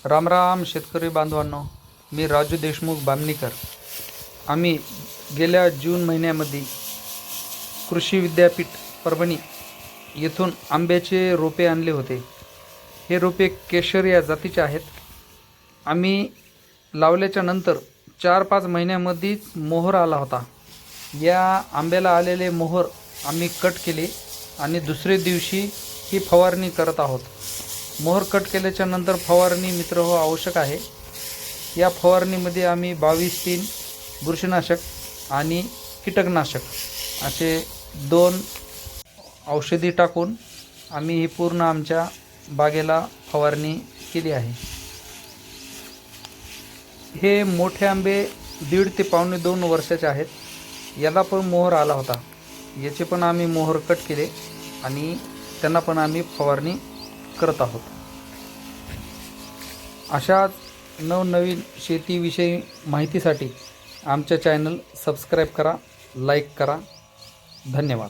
रामराम शेतकरी बांधवांनो, मी राजू देशमुख बामणीकर। आम्ही गेल्या जून महिन्यामध्ये कृषी विद्यापीठ परभणी येथून आंब्याचे रोपे आणले होते। हे रोपे केशर या जातीचे आहेत। आम्ही लावल्याच्या नंतर 4-5 महिन्यामध्येच मोहर आला होता। या आंब्याला आलेले मोहर आम्ही कट केले आणि दुसरे दिवशी ही फवारणी करत आहोत। मोहर कट केल्याच्या नंतर फवारणी मित्रहो आवश्यक आहे। या फवारणीमध्ये आम्ही 22-3 बुरशीनाशक आणि कीटकनाशक असे 2 औषधी टाकून आम्ही ही पूर्ण आमच्या बागेला फवारणी केली आहे। हे मोठे आंबे 1.5 ते पावणे 2 वर्षाचे आहेत। याला पण मोहर आला होता। याचे पण आम्ही मोहर कट केले आणि त्यांना पण आम्ही फवारणी करत आहोत। अशा नवनवीन शेतीविषयी माहितीसाठी आमच्या चॅनल सबस्क्राईब करा, लाईक करा। धन्यवाद।